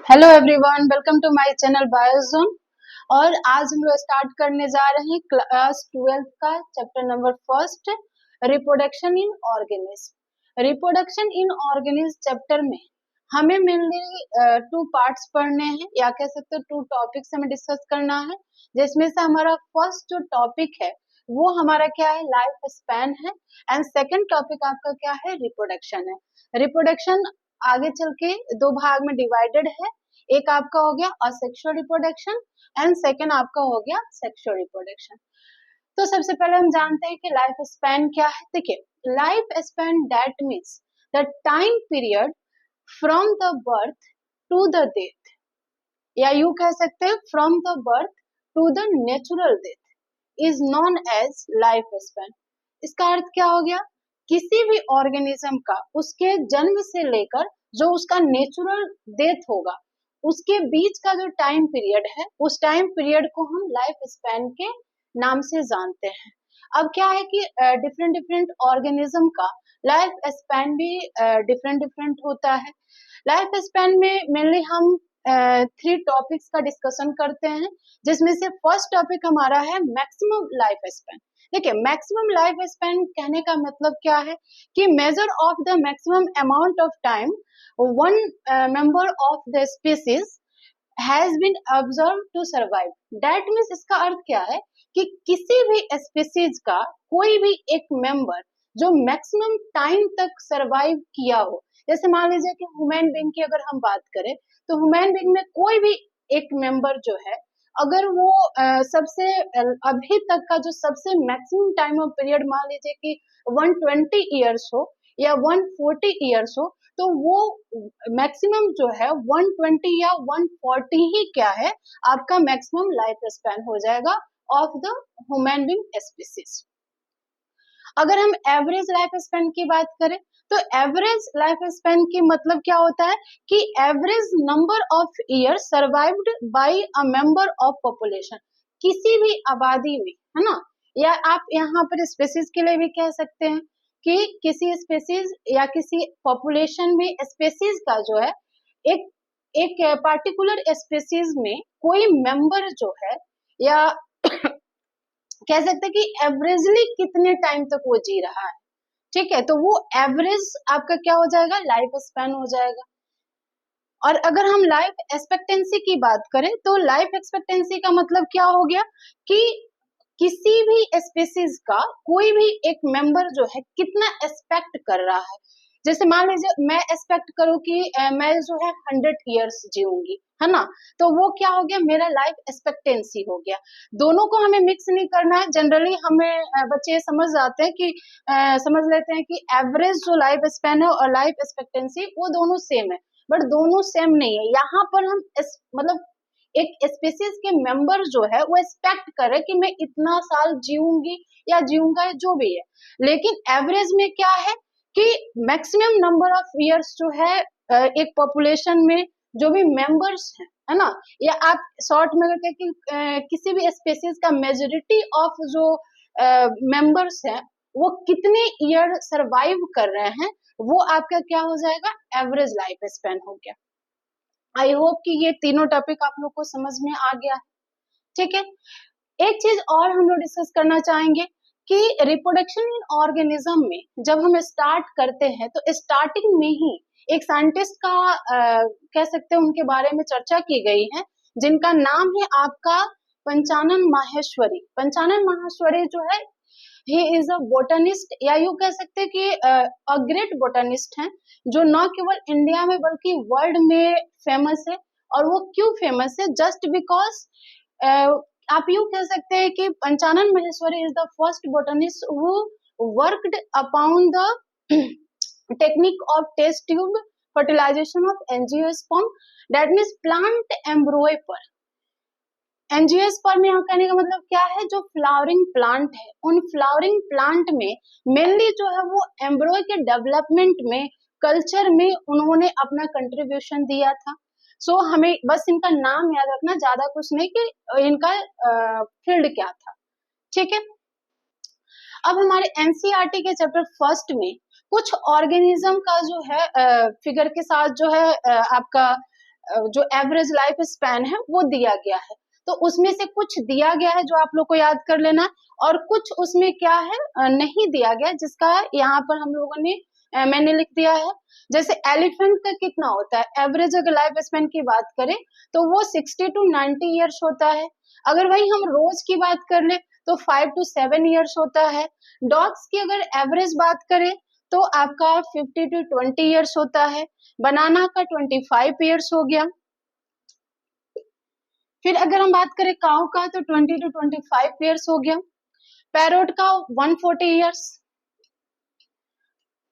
Hello everyone, welcome to my channel Biozone. और आज हम लोग स्टार्ट करने जा रहे हैं क्लास 12th का chapter number first, reproduction in organism. Reproduction in organism chapter में हमें मेनली टू पार्ट्स पढ़ने हैं, या कह सकते हो टू टॉपिक्स हमें डिस्कस करना है, जिसमें से हमारा फर्स्ट जो टॉपिक है वो हमारा क्या है, लाइफ स्पैन है। एंड सेकेंड टॉपिक आपका क्या है, रिप्रोडक्शन है। रिप्रोडक्शन आगे चल के दो भाग में डिवाइडेड है। एक आपका हो गया असेक्सुअल रिप्रोडक्शन एंड सेकेंड आपका हो गया सेक्सुअल रिप्रोडक्शन। तो सबसे पहले हम जानते हैं कि लाइफ स्पैन क्या है। देखिए, life span that means the time period from the birth to the death, या यू कह सकते हैं from the birth to the natural death is known as life span. इसका अर्थ क्या हो गया, किसी भी ऑर्गेनिज्म का उसके जन्म से लेकर जो उसका नेचुरल डेथ होगा उसके बीच का जो टाइम पीरियड है, उस टाइम पीरियड को हम लाइफ स्पैन के नाम से जानते हैं। अब क्या है कि डिफरेंट डिफरेंट ऑर्गेनिज्म का लाइफ स्पैन भी डिफरेंट डिफरेंट होता है। लाइफ स्पैन में मेनली हम थ्री टॉपिक्स का डिस्कशन करते हैं, जिसमें से फर्स्ट टॉपिक हमारा है मैक्सिमम लाइफ स्पैन। देखिए, मैक्सिमम लाइफ स्पैन कहने का मतलब क्या है कि measure of the maximum amount of time one member of the species has been observe to survive. That means इसका अर्थ क्या है कि किसी भी स्पीसीज का कोई भी एक मेंबर जो मैक्सिमम टाइम तक सर्वाइव किया हो। जैसे मान लीजिए कि ह्यूमन बीइंग की अगर हम बात करें तो ह्यूमन बीइंग में कोई भी एक मेंबर जो है, अगर वो सबसे अभी तक का जो सबसे मैक्सिमम टाइम ऑफ पीरियड मान लीजिए कि 120 ईयर्स हो या 140 ईयर्स हो, तो वो मैक्सिमम जो है 120 या 140 ही क्या है, आपका मैक्सिमम लाइफ स्पैन हो जाएगा of the human being species. अगर हम एवरेज लाइफ स्पैन की बात करें तो एवरेज लाइफ स्पैन की मतलब क्या होता है कि average number of year survived by a member of population, किसी भी आबादी में, है ना। या आप यहाँ पर स्पेसीज के लिए भी कह सकते हैं कि किसी स्पेसीज या किसी पॉपुलेशन में स्पेसीज का जो है एक एक पार्टिकुलर स्पेसीज में कोई मेंबर जो है, या कह सकते हैं कि एवरेजली कितने टाइम तक वो जी रहा है, ठीक है, तो वो एवरेज आपका क्या हो जाएगा, लाइफ स्पैन हो जाएगा। और अगर हम लाइफ एक्सपेक्टेंसी की बात करें तो लाइफ एक्सपेक्टेंसी का मतलब क्या हो गया कि किसी भी स्पीसीज का कोई भी एक मेंबर जो है कितना एक्सपेक्ट कर रहा है। जैसे मान लीजिए मैं एक्सपेक्ट करूं कि मैं जो है 100 ईयर्स जीऊंगी, है ना, तो वो क्या हो गया, मेरा लाइफ एक्सपेक्टेंसी हो गया। दोनों को हमें मिक्स नहीं करना है। जनरली हमें बच्चे ये समझ जाते हैं कि समझ लेते हैं कि एवरेज जो लाइफ स्पैन है और लाइफ एक्सपेक्टेंसी वो दोनों सेम है, बट दोनों सेम नहीं है। यहाँ पर हम मतलब एक स्पीसीज के मेंबर जो है वो एक्सपेक्ट करे कि मैं इतना साल जीऊंगी या जीऊंगा, जो भी है। लेकिन एवरेज में क्या है कि मैक्सिमम नंबर ऑफ ईयर्स जो है एक पॉपुलेशन में जो भी मेंबर्स हैं, है ना, या आप शॉर्ट में करके कि किसी भी स्पीसीज का मेजोरिटी ऑफ जो मेंबर्स हैं वो कितने ईयर सरवाइव कर रहे हैं, वो आपका क्या हो जाएगा, एवरेज लाइफ स्पैन हो गया। आई होप कि ये तीनों टॉपिक आप लोग को समझ में आ गया है, ठीक है। एक चीज और हम लोग डिस्कस करना चाहेंगे कि रिप्रोडक्शन इन ऑर्गेनिज्म में जब हम स्टार्ट करते हैं तो स्टार्टिंग में ही एक साइंटिस्ट का कह सकते हैं उनके बारे में चर्चा की गई है, जिनका नाम है आपका पंचानन माहेश्वरी। पंचानन माहेश्वरी जो है, ही इज अ बोटनिस्ट, या यू कह सकते हैं कि अ ग्रेट बोटनिस्ट हैं, जो न केवल इंडिया में बल्कि वर्ल्ड में फेमस है। और वो क्यों फेमस है, जस्ट बिकॉज आप यूं कह सकते हैं कि Panchanan Maheshwari is the first botanist who worked upon the technique of test tube fertilisation of angiosperm, that means plant embryo पर। एंजियोस्पर्म यहाँ कहने का मतलब क्या है, जो फ्लावरिंग प्लांट है उन फ्लावरिंग प्लांट में मेनली जो है वो एम्ब्रोय के डेवलपमेंट में, कल्चर में उन्होंने अपना कंट्रीब्यूशन दिया था। सो हमें बस इनका नाम याद रखना, ज्यादा कुछ नहीं कि इनका फील्ड क्या था, ठीक है। अब हमारे एनसीईआरटी के चैप्टर फर्स्ट में कुछ ऑर्गेनिज्म का जो है फिगर के साथ जो है आपका जो एवरेज लाइफ स्पैन है वो दिया गया है। तो उसमें से कुछ दिया गया है जो आप लोग को याद कर लेना है, और कुछ उसमें क्या है नहीं दिया गया, जिसका यहाँ पर हम लोगों ने मैंने लिख दिया है। जैसे एलिफेंट का कितना होता है एवरेज, अगर लाइफ स्पैन की बात करें तो वो 60 to 90 ईयर्स होता है। अगर वही हम रोज की बात कर ले तो 5 to 7 ईयर्स होता है। डॉग्स की अगर एवरेज बात करें तो आपका 50 to 20 ईयर्स होता है। बनाना का 25 ईयर्स हो गया। फिर अगर हम बात करें काऊ का तो 20 to 25 ईयर्स हो गया। पैरोट का 140 ईयर्स।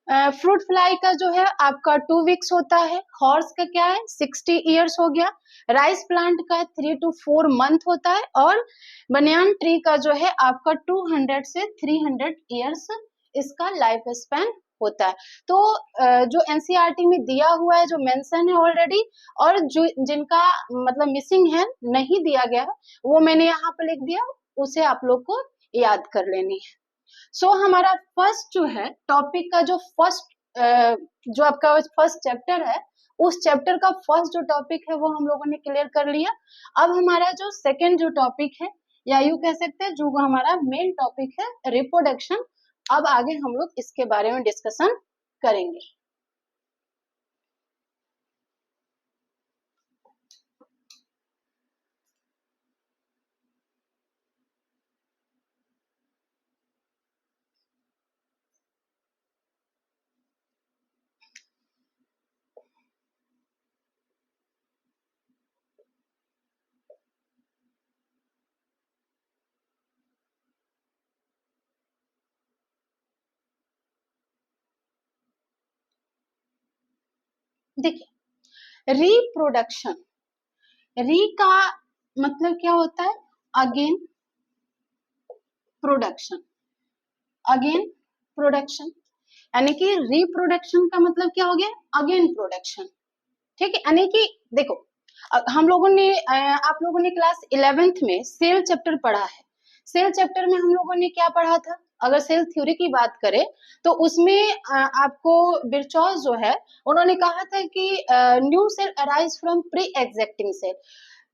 फ्रूट फ्लाई का जो है आपका 2 वीक्स होता है। हॉर्स का क्या है 60 ईयर्स हो गया। राइस प्लांट का 3 to 4 मंथ होता है। और बनियान ट्री का जो है आपका 200 से 300 ईयर्स इसका लाइफ स्पैन होता है। तो जो एनसीईआरटी में दिया हुआ है, जो मेंशन है ऑलरेडी, और जो जिनका मतलब मिसिंग है, नहीं दिया गया है, वो मैंने यहाँ पे लिख दिया, उसे आप लोग को याद कर लेनी है। सो हमारा फर्स्ट जो है टॉपिक का जो फर्स्ट जो आपका फर्स्ट चैप्टर है, उस चैप्टर का फर्स्ट जो टॉपिक है वो हम लोगों ने क्लियर कर लिया। अब हमारा जो सेकंड जो टॉपिक है, या यूं कह सकते हैं जो हमारा मेन टॉपिक है, रिप्रोडक्शन। अब आगे हम लोग इसके बारे में डिस्कशन करेंगे। देखिए, रिप्रोडक्शन, री का मतलब क्या होता है अगेन प्रोडक्शन, अगेन प्रोडक्शन, यानी कि रिप्रोडक्शन का मतलब क्या हो गया अगेन प्रोडक्शन। ठीक है, यानी कि देखो हम लोगों ने आप लोगों ने क्लास 11th में सेल चैप्टर पढ़ा है। सेल चैप्टर में हम लोगों ने क्या पढ़ा था, अगर सेल थ्योरी की बात करें तो उसमें आपको बिरचॉस जो है उन्होंने कहा था कि new cell arise from pre existing cell.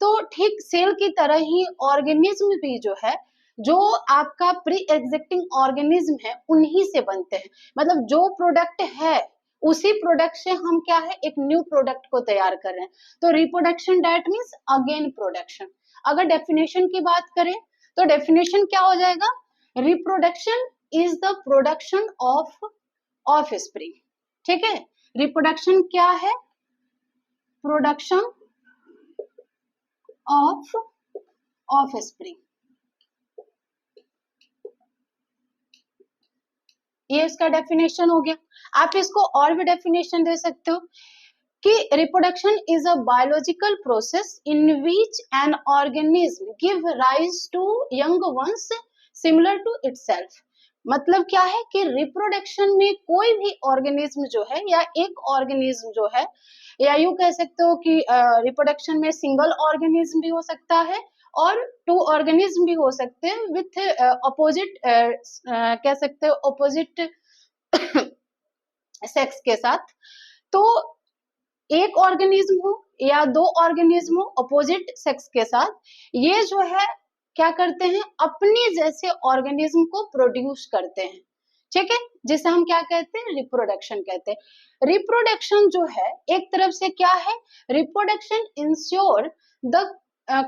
तो ठीक सेल की तरह ही ऑर्गेनिज्म भी जो है, जो आपका प्री एग्जिस्टिंग ऑर्गेनिज्म है उन्हीं से बनते हैं। मतलब जो प्रोडक्ट है उसी प्रोडक्ट से हम क्या है एक न्यू प्रोडक्ट को तैयार कर रहे हैं। तो reproduction that means again production. अगर डेफिनेशन की बात करें तो डेफिनेशन क्या हो जाएगा, reproduction is the production of offspring. ठीक है, रिप्रोडक्शन क्या है, प्रोडक्शन ऑफ ऑफस्प्रिंग। ये इसका डेफिनेशन हो गया। आप इसको और भी डेफिनेशन दे सकते हो कि reproduction is a biological process in which an organism give rise to young ones similar to itself. मतलब क्या है कि रिप्रोडक्शन में कोई भी ऑर्गेनिज्म जो है, या एक ऑर्गेनिज्म जो है, या यूं कह सकते हो कि रिप्रोडक्शन में सिंगल ऑर्गेनिज्म भी हो सकता है और 2 ऑर्गेनिज्म भी हो सकते हैं विथ अपोजिट कह सकते हो अपोजिट सेक्स के साथ। तो एक ऑर्गेनिज्म हो या 2 ऑर्गेनिज्म हो अपोजिट सेक्स के साथ, ये जो है क्या करते हैं अपने जैसे ऑर्गेनिज्म को प्रोड्यूस करते हैं। ठीक है, जिसे हम क्या कहते हैं रिप्रोडक्शन कहते हैं। रिप्रोडक्शन जो है एक तरफ से क्या है, reproduction ensure the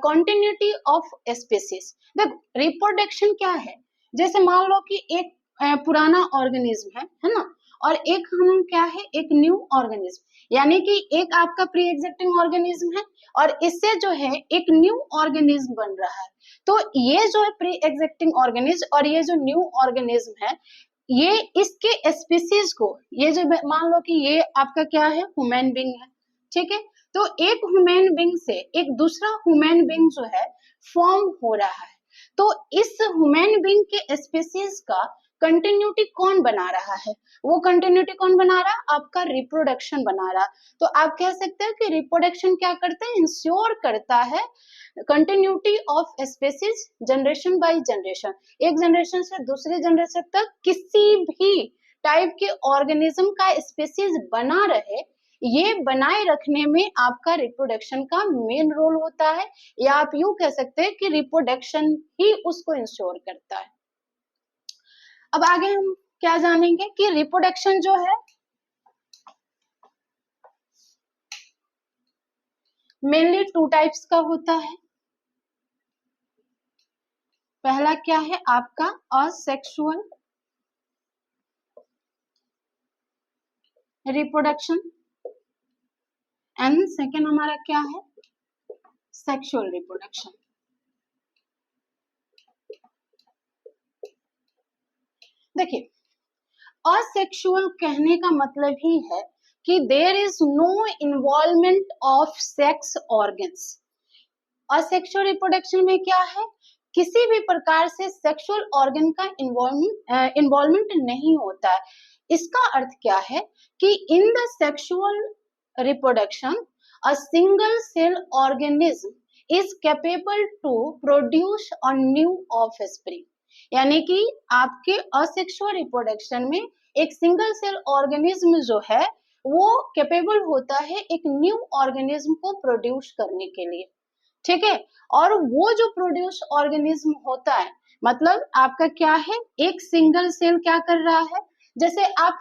continuity of species. देखो रिप्रोडक्शन क्या है, जैसे मान लो कि एक पुराना ऑर्गेनिज्म है ना, और एक हम क्या है एक न्यू ऑर्गेनिज्म, यानी कि एक आपका प्री एग्जिस्टिंग ऑर्गेनिज्म है और इससे जो है एक न्यू ऑर्गेनिज्म बन रहा है। तो ये जो है प्री एग्जिस्टिंग ऑर्गेनिज्म और ये जो न्यू ऑर्गेनिज्म है, ये इसके स्पीसीज को, ये जो मान लो कि ये आपका क्या है ह्यूमन बीइंग है। ठीक है, तो एक ह्यूमन बीइंग से एक दूसरा ह्यूमन बीइंग जो है फॉर्म हो रहा है। तो इस ह्यूमन बीइंग के स्पीसीज का कंटिन्यूटी कौन बना रहा है, वो कंटिन्यूटी कौन बना रहा है, आपका रिप्रोडक्शन बना रहा। तो आप कह सकते हो कि रिप्रोडक्शन क्या करता है, इंश्योर करता है continuity of species generation by generation. एक जनरेशन से दूसरे जनरेशन तक किसी भी टाइप के ऑर्गेनिज्म का स्पीसीज बना रहे, ये बनाए रखने में आपका रिप्रोडक्शन का मेन रोल होता है, या आप यूं कह सकते हैं कि रिप्रोडक्शन ही उसको इंश्योर करता है। अब आगे हम क्या जानेंगे कि रिप्रोडक्शन जो है मेनली 2 टाइप्स का होता है। पहला क्या है आपका असेक्सुअल रिप्रोडक्शन एंड सेकेंड हमारा क्या है सेक्सुअल रिप्रोडक्शन। देखिए असेक्सुअल कहने का मतलब ही है कि there is no involvement of sex organs. Asexual reproduction में क्या है, किसी भी प्रकार से सेक्सुअल ऑर्गन का इन्वॉल्वमेंट नहीं होता है। इसका अर्थ क्या है कि in the sexual reproduction a single cell organism is capable to produce a new offspring. यानी कि आपके असेक्सुअल रिप्रोडक्शन में एक सिंगल सेल ऑर्गेनिज्म जो है वो कैपेबल होता है एक न्यू ऑर्गेनिज्म को प्रोड्यूस करने के लिए, ठीक है। और वो जो प्रोड्यूस ऑर्गेनिज्म होता है मतलब आपका क्या है एक सिंगल सेल क्या कर रहा है, जैसे आप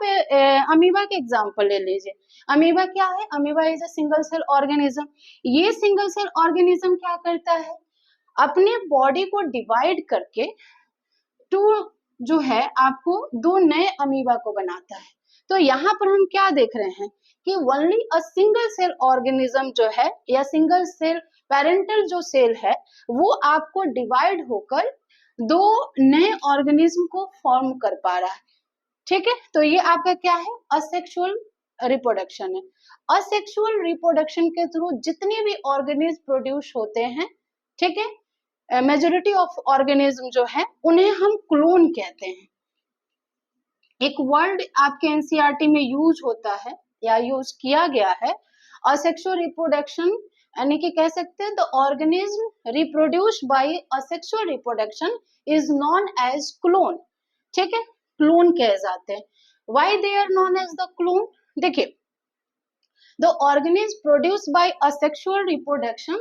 अमीबा के एग्जांपल ले लीजिए। अमीबा क्या है, amoeba is a single cell organism. ये सिंगल सेल ऑर्गेनिज्म क्या करता है, अपने बॉडी को डिवाइड करके टू जो है आपको 2 नए अमीबा को बनाता है। तो यहाँ पर हम क्या देख रहे हैं कि only a single cell organism जो है या सिंगल सेल पेरेंटल जो सेल है वो आपको डिवाइड होकर 2 नए ऑर्गेनिज्म को फॉर्म कर पा रहा है, ठीक है। तो ये आपका क्या है असेक्सुअल रिप्रोडक्शन है। असेक्सुअल रिप्रोडक्शन के थ्रू जितने भी ऑर्गेनिज्म प्रोड्यूस होते हैं, ठीक है, मेजोरिटी ऑफ ऑर्गेनिज्म जो है उन्हें हम क्लोन कहते हैं। एक वर्ड आपके एनसीईआरटी में यूज होता है या यूज किया गया है असेक्सुअल रिप्रोडक्शन, यानी कि कह सकते हैं the organism reproduced by asexual reproduction is known as clone, ठीक है, क्लोन कहे जाते हैं। Why they are known as the clone, देखिए the organisms produced by asexual reproduction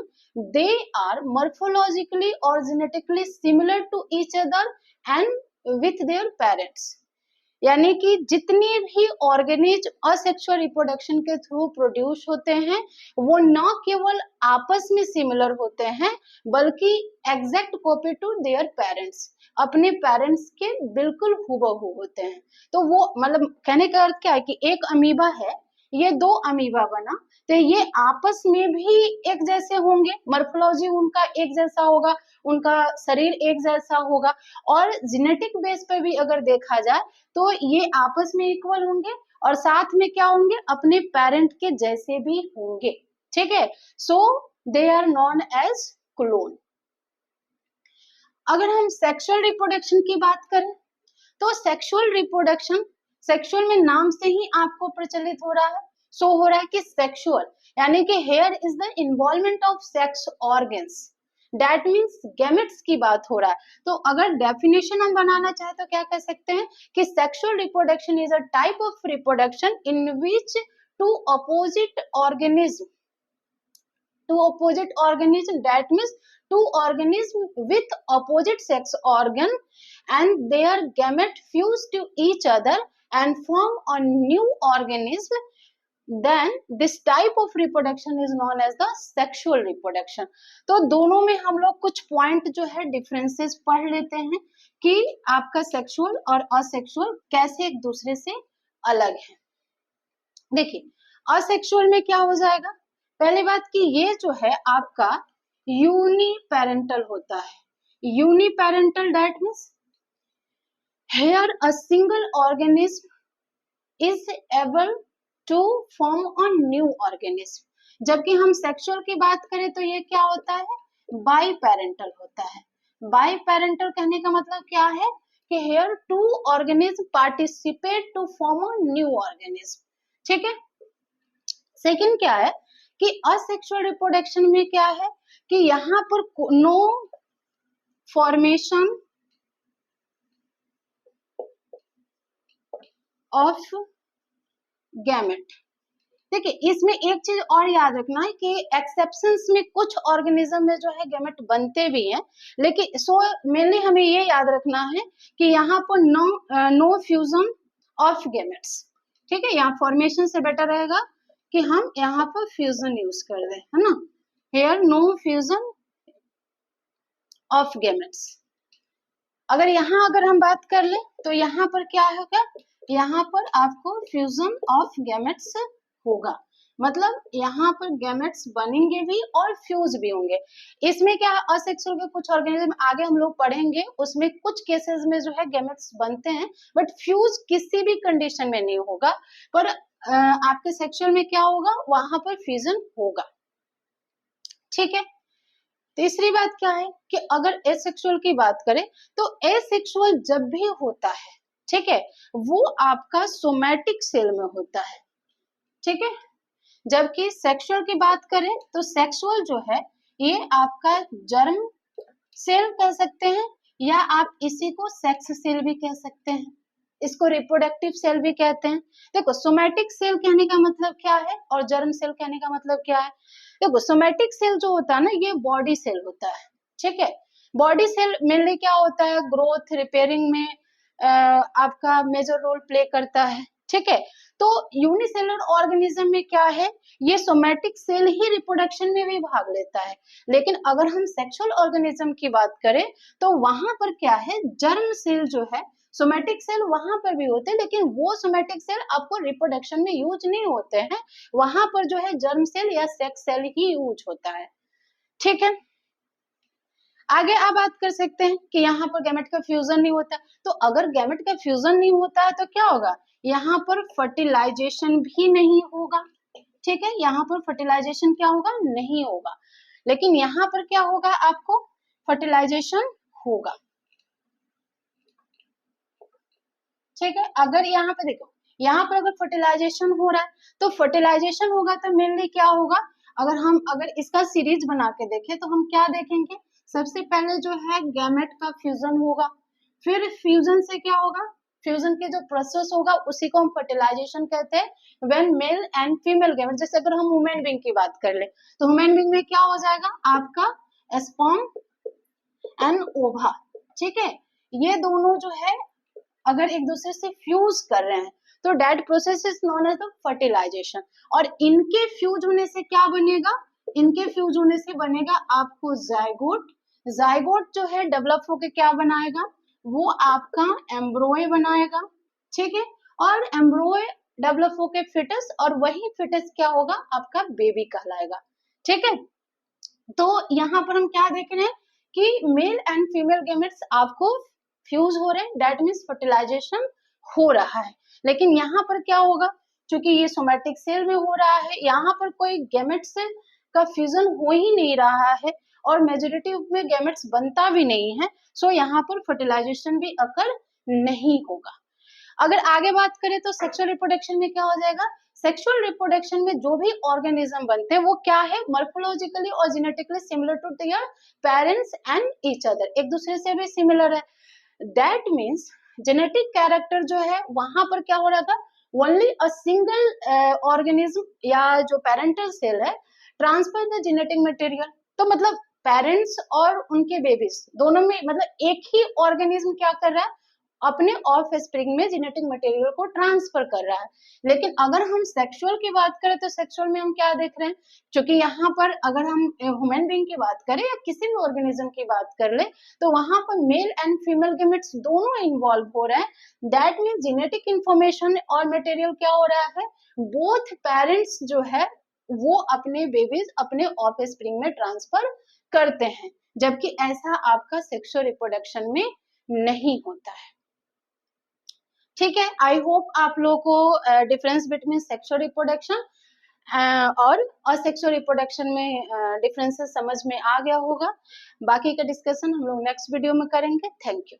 they are morphologically or genetically similar to each other and with their parents। यानी कि जितने भी ऑर्गेनिज्म असेक्सुअल रिप्रोडक्शन के थ्रू प्रोड्यूस होते हैं वो न केवल आपस में सिमिलर होते हैं बल्कि exact copy to their parents, अपने पेरेंट्स के बिल्कुल हूबहू होते हैं। तो वो मतलब कहने का अर्थ क्या है कि एक अमीबा है, ये 2 अमीबा बना तो ये आपस में भी एक जैसे होंगे, मॉर्फोलॉजी उनका एक जैसा होगा, उनका शरीर एक जैसा होगा, और जेनेटिक बेस पे भी अगर देखा जाए तो ये आपस में इक्वल होंगे और साथ में क्या होंगे अपने पेरेंट के जैसे भी होंगे, ठीक है। So they are known as clone. अगर हम सेक्सुअल रिप्रोडक्शन की बात करें तो सेक्सुअल रिप्रोडक्शन, सेक्सुअल में नाम से ही आपको प्रचलित हो रहा है, शो हो रहा है कि सेक्सुअल यानी कि here is the involvement of sex organs, that means gametes की बात हो रहा है। तो अगर डेफिनेशन हम बनाना चाहे तो क्या कह सकते हैं कि sexual reproduction is a type of reproduction in which two opposite organism that means two organism with opposite sex organ and their gamete fuse to each other and form a new organism, then this type of reproduction is known as the sexual reproduction। तो दोनों में हम लोग कुछ point जो है differences पढ़ लेते हैं कि आपका सेक्सुअल और असेक्सुअल कैसे एक दूसरे से अलग है। देखिए असेक्सुअल में क्या हो जाएगा, पहली बात कि ये जो है आपका यूनिपेरेंटल होता है। Uniparental that means here a single organism is able to form a new organism. जबकि हम सेक्सुअल की बात करें तो ये क्या होता है बाई पेरेंटल होता है। बाई पेरेंटल कहने का मतलब क्या है कि here 2 organism participate to form a new organism, ठीक है। सेकंड क्या है कि असेक्सुअल रिप्रोडक्शन में क्या है कि यहाँ पर नो फॉर्मेशन ऑफ गैमेट, देखिए इसमें एक चीज और याद रखना है कि एक्सेप्शंस में कुछ ऑर्गेनिज्म में जो है गैमेट बनते भी हैं, लेकिन सो मेनली हमें ये याद रखना है कि यहाँ पर नो फ्यूजन ऑफ गैमेट्स। ठीक है, यहाँ फॉर्मेशन से बेटर रहेगा कि हम यहाँ पर फ्यूजन यूज कर दें, है ना। Here no fusion of gametes. अगर हम बात कर ले तो यहाँ पर क्या होगा, यहाँ पर आपको फ्यूजन ऑफ गैमेट्स होगा, मतलब यहाँ पर गैमेट्स बनेंगे भी और फ्यूज भी होंगे। इसमें क्या असेक्सुअल के कुछ ऑर्गेनिज्म आगे हम लोग पढ़ेंगे, उसमें कुछ केसेस में जो है गैमेट्स बनते हैं बट फ्यूज किसी भी कंडीशन में नहीं होगा, पर आपके सेक्सुअल में क्या होगा, वहां पर फ्यूजन होगा। ठीक है, तीसरी बात क्या है कि अगर एसेक्सुअल की बात करें तो एसेक्सुअल जब भी होता है, ठीक है, वो आपका सोमैटिक सेल में होता है। ठीक है, जबकि सेक्सुअल की बात करें तो सेक्सुअल जो है ये आपका जर्म सेल कह सकते हैं, या आप इसी को सेक्स सेल भी कह सकते हैं, इसको रिप्रोडक्टिव सेल भी कहते हैं। देखो सोमैटिक सेल कहने का मतलब क्या है और जर्म सेल कहने का मतलब क्या है। देखो सोमैटिक सेल जो होता है ना, ये बॉडी सेल होता है। ठीक है, बॉडी सेल मेनली क्या होता है, ग्रोथ रिपेयरिंग में आपका मेजर रोल प्ले करता है। ठीक है, तो यूनिसेलुलर ऑर्गेनिज्म में क्या है, ये सोमैटिक सेल ही रिप्रोडक्शन में भी भाग लेता है। लेकिन अगर हम सेक्सुअल ऑर्गेनिज्म की बात करें तो वहां पर क्या है, जर्म सेल जो है, सोमैटिक सेल वहां पर भी होते हैं लेकिन वो सोमैटिक सेल आपको रिप्रोडक्शन में यूज नहीं होते हैं, वहां पर जो है जर्म सेल या सेक्स सेल ही यूज होता है। ठीक है, आगे आप बात कर सकते हैं कि यहाँ पर गैमेट का फ्यूजन नहीं होता, तो अगर गैमेट का फ्यूजन नहीं होता है तो क्या होगा, यहाँ पर फर्टिलाइजेशन भी नहीं होगा। ठीक है, यहाँ पर फर्टिलाइजेशन क्या होगा, नहीं होगा, लेकिन यहाँ पर क्या होगा, आपको फर्टिलाइजेशन होगा। ठीक है, अगर यहाँ पे देखो, यहाँ पर अगर फर्टिलाइजेशन हो रहा है तो फर्टिलाइजेशन होगा तो मेनली क्या होगा, अगर इसका सीरीज बना के देखें तो हम क्या देखेंगे, सबसे पहले जो है गैमेट का फ्यूजन होगा, फिर फ्यूजन से क्या होगा, फ्यूजन के जो प्रोसेस होगा उसी को हम फर्टिलाइजेशन कहते हैं। When male and female gamete, जैसे अगर हम ह्यूमन बीइंग की बात कर ले तो ह्यूमन बीइंग में क्या हो जाएगा, आपका स्पर्म एंड ओवा। ठीक है, ये दोनों जो है अगर एक दूसरे से फ्यूज कर रहे हैं तो that process is known as the fertilization. और इनके फ्यूज होने से क्या बनेगा, इनके फ्यूज होने से बनेगा आपको जाइगोट। जाइगोट जो है डेवलप होके क्या बनाएगा, वो आपका एम्ब्रोय बनाएगा। ठीक है, और एम्ब्रोय डेवलप होके फिटस, और वही फिटस क्या होगा, आपका बेबी कहलाएगा। ठीक है, तो यहाँ पर हम क्या देख रहे हैं कि मेल एंड फीमेल गैमेट्स आपको फ्यूज हो रहे हैं, दैट मीन्स फर्टिलाइजेशन हो रहा है। लेकिन यहाँ पर क्या होगा, क्योंकि ये सोमैटिक सेल में हो रहा है, यहाँ पर कोई गैमेट सेल का फ्यूजन हो ही नहीं रहा है और मेजोरिटी में गैमेट्स बनता भी नहीं है, सो यहाँ पर फर्टिलाइजेशन भी अकर नहीं होगा। अगर आगे बात करें तो सेक्सुअल रिप्रोडक्शन में क्या हो जाएगा, सेक्सुअल रिप्रोडक्शन में जो भी ऑर्गेनिज्म बनते हैं वो क्या है, मॉर्फोलॉजिकली और genetically similar to their parents and each other, एक दूसरे से भी सिमिलर है। दैट मीन्स जेनेटिक कैरेक्टर जो है वहां पर क्या हो रहा था, ओनली अ सिंगल ऑर्गेनिज्म या जो पेरेंटल सेल है ट्रांसफर द जेनेटिक मटेरियल। तो मतलब पेरेंट्स और उनके बेबीज दोनों में मतलब एक ही ऑर्गेनिज्म क्या कर रहा है, अपने ऑफ स्प्रिंग में जेनेटिक मटेरियल को ट्रांसफर कर रहा है। लेकिन अगर हम सेक्सुअल की बात करें तो सेक्सुअल में हम क्या देख रहे हैं, क्योंकि यहाँ पर अगर हम ह्यूमन बीइंग की बात करें या किसी भी ऑर्गेनिज्म की बात कर ले तो वहां पर मेल एंड फीमेल गैमेट्स दोनों इन्वॉल्व हो रहे हैं। दैट मीन्स जेनेटिक इंफॉर्मेशन और मटेरियल क्या हो रहा है, बोथ पेरेंट्स जो है वो अपने बेबीज अपने ऑफ स्प्रिंग में ट्रांसफर करते हैं, जबकि ऐसा आपका सेक्सुअल रिप्रोडक्शन में नहीं होता है। ठीक है, आई होप आप लोगों को डिफरेंस बिटवीन सेक्सुअल रिप्रोडक्शन और असेक्सुअल रिप्रोडक्शन में डिफरेंसेस समझ में आ गया होगा। बाकी का डिस्कशन हम लोग नेक्स्ट वीडियो में करेंगे। Thank you.